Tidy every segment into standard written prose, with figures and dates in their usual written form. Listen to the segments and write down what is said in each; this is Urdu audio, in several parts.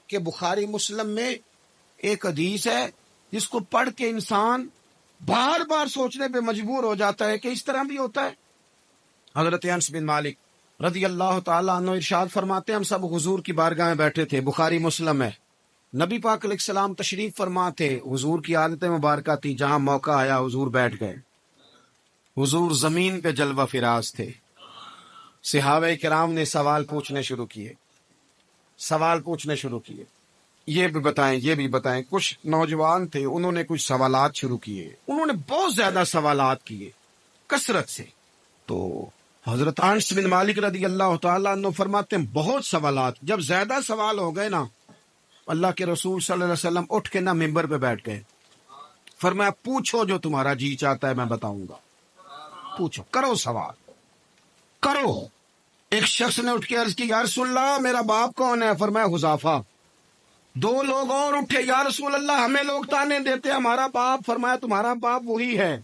کہ بخاری مسلم میں ایک حدیث ہے جس کو پڑھ کے انسان بار بار سوچنے پہ مجبور ہو جاتا ہے کہ اس طرح بھی ہوتا ہے۔ حضرت انس بن مالک رضی اللہ تعالیٰ عنہ ارشاد فرماتے ہیں ہم سب حضور کی بارگاہ میں بیٹھے تھے، بخاری مسلم ہے، نبی پاک علیہ السلام تشریف فرما تھے، حضور کی عادت مبارکہ تھی جہاں موقع آیا حضور بیٹھ گئے، حضور زمین پہ جلوہ فراز تھے، صحابہ کرام نے سوال پوچھنے شروع کیے، یہ بھی بتائیں، کچھ نوجوان تھے انہوں نے کچھ سوالات شروع کیے، انہوں نے بہت زیادہ سوالات کیے کثرت سے۔ تو حضرت انس بن مالک رضی اللہ تعالیٰ عنہ فرماتے ہیں بہت سوالات، جب زیادہ سوال ہو گئے نا اللہ کے رسول صلی اللہ علیہ وسلم اٹھ کے نا ممبر پہ بیٹھ گئے، فرمایا پوچھو جو تمہارا جی چاہتا ہے میں بتاؤں گا، پوچھو، کرو سوال کرو۔ ایک شخص نے اٹھ کے عرض کی یا رسول اللہ میرا باپ کون ہے؟ فرمایا حذیفہ۔ دو لوگ اور اٹھے، یا رسول اللہ ہمیں لوگ تانے دیتے ہمارا باپ۔ فرمایا تمہارا باپ وہی ہے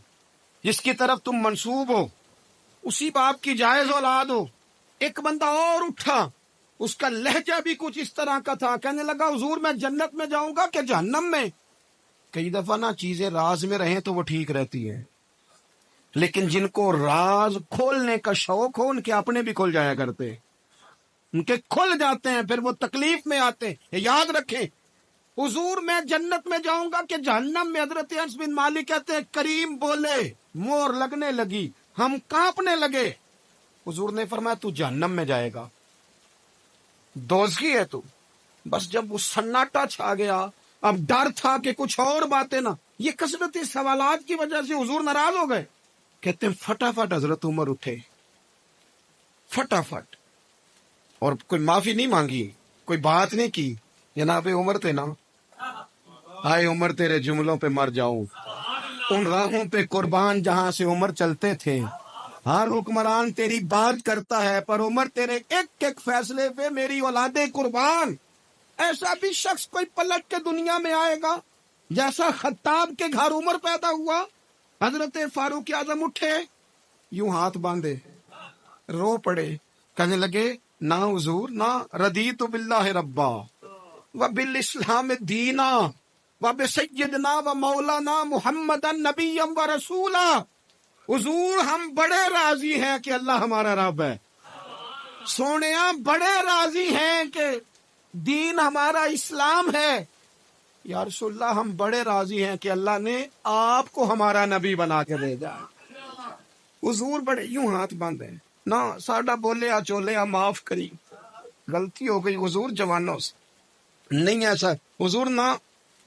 جس کی طرف تم منسوب ہو، اسی باپ کی جائز اولاد ہو۔ ایک بندہ اور اٹھا، اس کا لہجہ بھی کچھ اس طرح کا تھا، کہنے لگا حضور میں جنت میں جاؤں گا کہ جہنم میں؟ کئی دفعہ نا چیزیں راز میں رہیں تو وہ ٹھیک رہتی ہے، لیکن جن کو راز کھولنے کا شوق ہو ان کے اپنے بھی کھل جایا کرتے، ان کے کھل جاتے ہیں، پھر وہ تکلیف میں آتے ہیں۔ یاد رکھیں حضور میں جنت میں جاؤں گا کہ جہنم میں؟ حضرت انس بن مالک کہتے ہیں کریم بولے، مور لگنے لگی، ہم کانپنے لگے۔ حضور نے فرمایا تو جہنم میں جائے گا، دوزخی ہے تو۔ بس جب وہ سناٹا چھا گیا، اب ڈر تھا کہ کچھ اور باتیں نہ، یہ کثرت سوالات کی وجہ سے حضور ناراض ہو گئے۔ کہتے ہیں فٹافٹ حضرت عمر اٹھے، فٹافٹ، اور کوئی معافی نہیں مانگی، کوئی بات نہیں کی، جناب عمر تھے نا، ہائے عمر تیرے جملوں پہ مر جاؤں، ان راہوں پہ قربان جہاں سے عمر چلتے تھے، ہر حکمران تیری بات کرتا ہے پر عمر تیرے ایک ایک فیصلے پہ میری اولادیں قربان۔ ایسا بھی شخص کوئی پلٹ کے دنیا میں آئے گا جیسا خطاب کے گھر عمر پیدا ہوا۔ حضرت فاروق اعظم اٹھے، یوں ہاتھ باندھے رو پڑے، کہنے لگے نہ حضور نہ، رضیت باللہ ربا وبالاسلام دینا وبسیدنا ومولانا محمد نبی و رسولا۔ حضور ہم بڑے راضی ہیں کہ اللہ ہمارا رب ہے، سونیا بڑے راضی ہیں کہ دین ہمارا اسلام ہے۔ یا رسول اللہ ہم بڑے راضی ہیں کہ اللہ نے آپ کو ہمارا نبی بنا کے بھیجا۔ حضور بڑے یوں ہاتھ باندھے، نہ ساڈا بولیا چولیا معاف کری، غلطی ہو گئی حضور جوانوں سے، نہیں ایسا حضور، نہ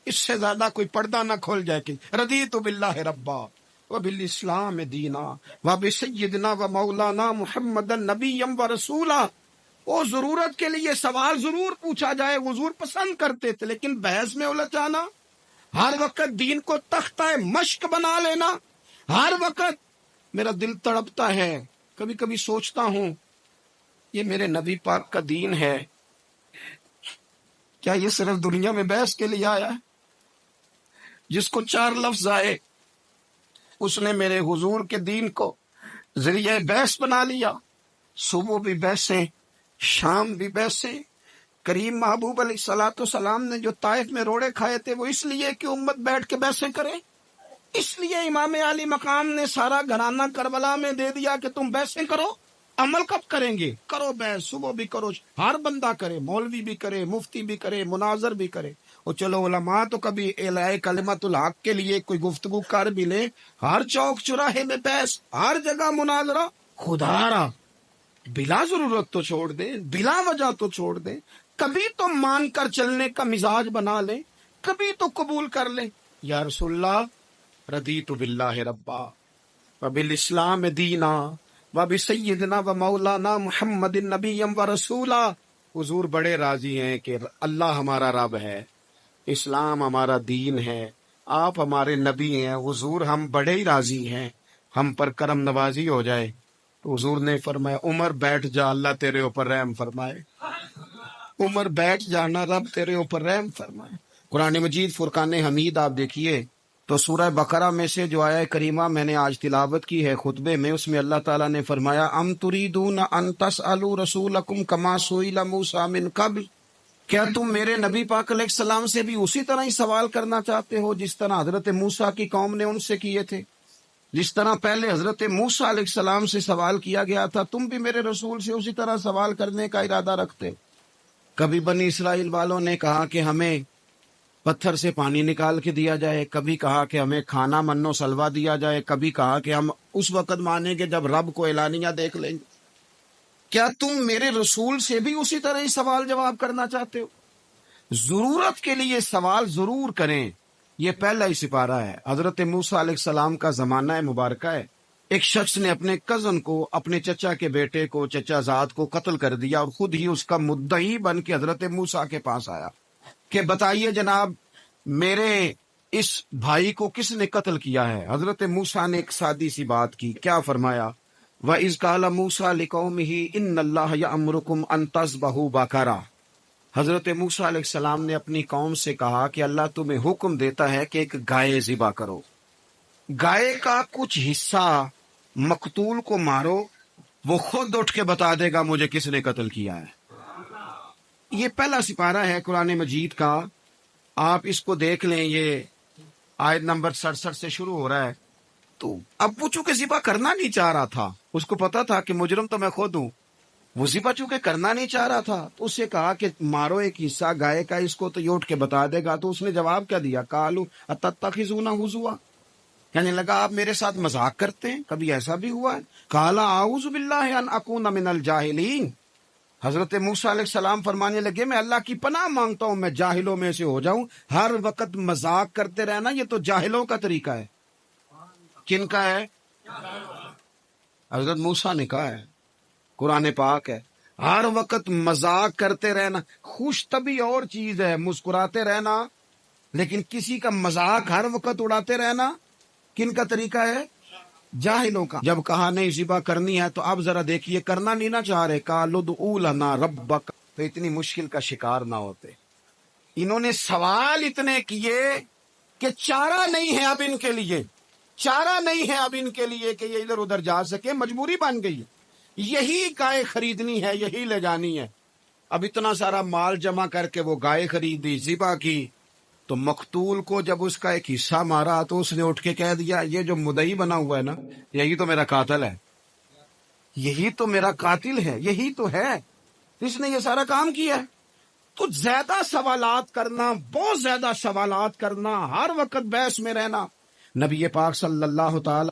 اس سے زیادہ کوئی پردہ نہ کھول جائے کہ رضیت باللہ ربا وبالاسلام دینا وبسیدنا ومولانا محمد نبی و رسولا۔ وہ ضرورت کے لیے سوال ضرور پوچھا جائے، حضور پسند کرتے تھے، لیکن بحث میں الجھ جانا، ہر وقت دین کو تختہ مشق بنا لینا، ہر وقت میرا دل تڑپتا ہے، کبھی کبھی سوچتا ہوں یہ میرے نبی پاک کا دین ہے، کیا یہ صرف دنیا میں بحث کے لیے آیا ہے؟ جس کو 4 لفظ آئے اس نے میرے حضور کے دین کو ذریعہ بحث بنا لیا۔ صبح بھی بحثیں، شام بھی بحثیں۔ کریم محبوب علیہ الصلوۃ والسلام نے جو طائف میں روڑے کھائے تھے وہ اس لیے کہ امت بیٹھ کے بحثیں کرے، اس لیے امام علی مقام نے سارا گھرانہ کربلا میں دے دیا کہ تم بحثیں کرو۔ عمل کب کریں گے؟ کرو بحث، صبح بھی کرو، ہر بندہ کرے، مولوی بھی کرے، مفتی بھی کرے، مناظر بھی کرے، اور چلو علماء تو کبھی اعلاء کلمت الحق کے لیے کوئی گفتگو کر بھی لیں، ہر چوک چوراہے میں بحث، ہر جگہ مناظرہ۔ خدا را بلا ضرورت تو چھوڑ دیں، بلا وجہ تو چھوڑ دیں، کبھی تو مان کر چلنے کا مزاج بنا لیں، کبھی تو قبول کر لیں۔ یا رسول اللہ رضیت باللہ ربا وبالاسلام دینا وبسیدنا ومولانا محمد نبی و رسولا۔ حضور بڑے راضی ہیں کہ اللہ ہمارا رب ہے، اسلام ہمارا دین ہے، آپ ہمارے نبی ہیں۔ حضور ہم بڑے ہی راضی ہیں، ہم پر کرم نوازی ہو جائے۔ تو حضور نے فرمایا عمر بیٹھ جا، اللہ تیرے اوپر رحم فرمائے، عمر بیٹھ جانا، رب تیرے اوپر رحم فرمائے۔ قرآن مجید فرقان حمید آپ دیکھیے تو سورہ بقرہ میں سے جو آیہ کریمہ میں نے آج تلاوت کی ہے خطبے میں، اس میں اللہ تعالیٰ نے فرمایا ام تریدون ان تسألوا رسولکم کما سئل موسیٰ من قبل۔ کیا تم میرے نبی پاک علیہ السلام سے بھی اسی طرح ہی سوال کرنا چاہتے ہو جس طرح حضرت موسیٰ کی قوم نے ان سے کیے تھے؟ جس طرح پہلے حضرت موسیٰ علیہ السلام سے سوال کیا گیا تھا، تم بھی میرے رسول سے اسی طرح سوال کرنے کا ارادہ رکھتے؟ کبھی بنی اسرائیل والوں نے کہا کہ ہمیں پتھر سے پانی نکال کے دیا جائے، کبھی کہا کہ ہمیں کھانا من و سلوا دیا جائے، کبھی کہا کہ ہم اس وقت مانیں گے جب رب کو اعلانیہ دیکھ لیں گے۔ کیا تم میرے رسول سے بھی اسی طرح ہی سوال جواب کرنا چاہتے ہو؟ ضرورت کے لیے سوال ضرور کریں، یہ پہلا ہی سپارہ ہے۔ حضرت موسیٰ علیہ السلام کا زمانہ مبارکہ ہے۔ ایک شخص نے اپنے کزن کو، اپنے چچا کے بیٹے کو، چچا زاد کو قتل کر دیا اور خود ہی اس کا مدعی بن کے حضرت موسیٰ کے پاس آیا کہ بتائیے جناب میرے اس بھائی کو کس نے قتل کیا ہے؟ حضرت موسیٰ نے ایک سادی سی بات کی، کیا فرمایا؟ وَإِذْ قَالَ مُوسَىٰ لِقَوْمِهِ إِنَّ اللَّهَ يَأْمُرُكُمْ أَن تَذْبَحُوا بَقَرَةً۔ حضرت موسیٰ علیہ السلام نے اپنی قوم سے کہا کہ اللہ تمہیں حکم دیتا ہے کہ ایک گائے ذبح کرو، گائے کا کچھ حصہ مقتول کو مارو، وہ خود اٹھ کے بتا دے گا مجھے کس نے قتل کیا ہے۔ یہ پہلا سپارہ ہے قرآن مجید کا، آپ اس کو دیکھ لیں، یہ آیت نمبر 67 سے شروع ہو رہا ہے۔ تو اب وہ چونکہ ذبح کرنا نہیں چاہ رہا تھا، اس کو پتا تھا کہ مجرم تو میں خود ہوں، وہ ذبح چونکہ کرنا نہیں چاہ رہا تھا تو اس سے کہا کہ مارو ایک حصہ گائے کا، اس کو تو یہ اٹھ کے بتا دے گا۔ تو اس نے جواب کیا دیا؟ قالوا اتتخذون ہزوا، کہنے لگا آپ میرے ساتھ مذاق کرتے ہیں، کبھی ایسا بھی ہوا ہے؟ قال اعوذ باللہ ان اکون من الجاہلین، حضرت موسیٰ علیہ السلام فرمانے لگے میں اللہ کی پناہ مانگتا ہوں میں جاہلوں میں سے ہو جاؤں۔ ہر وقت مذاق کرتے رہنا یہ تو جاہلوں کا طریقہ ہے۔ کن کا ہے؟ حضرت موسیٰ نے کہا ہے، قرآن پاک ہے، ہر وقت مذاق کرتے رہنا۔ خوش طبعی اور چیز ہے، مسکراتے رہنا، لیکن کسی کا مذاق ہر وقت اڑاتے رہنا کن کا طریقہ ہے؟ جاہلوں کا۔ جب کہا نہیں ذبح کرنی ہے تو اب ذرا دیکھیے، کرنا نہیں نہ چاہ رہے، قالوا ادع لنا ربک، تو اتنی مشکل کا شکار نہ ہوتے۔ انہوں نے سوال اتنے کیے کہ چارہ نہیں ہے اب ان کے لیے، چارہ نہیں ہے اب ان کے لیے کہ یہ ادھر ادھر جا سکے، مجبوری بن گئی، یہی گائے خریدنی ہے، یہی لے جانی ہے۔ اب اتنا سارا مال جمع کر کے وہ گائے خریدی، ذبح کی، تو مقتول کو جب اس کا ایک حصہ مارا تو اس نے اٹھ کے کہہ دیا یہ جو مدعی بنا ہوا ہے نا، یہی تو میرا قاتل ہے، یہی تو میرا قاتل ہے، یہی تو ہے، اس نے یہ سارا کام کیا ہے۔ تو زیادہ سوالات کرنا، بہت زیادہ سوالات کرنا، ہر وقت بحث میں رہنا، نبی پاک صلی اللہ تعالی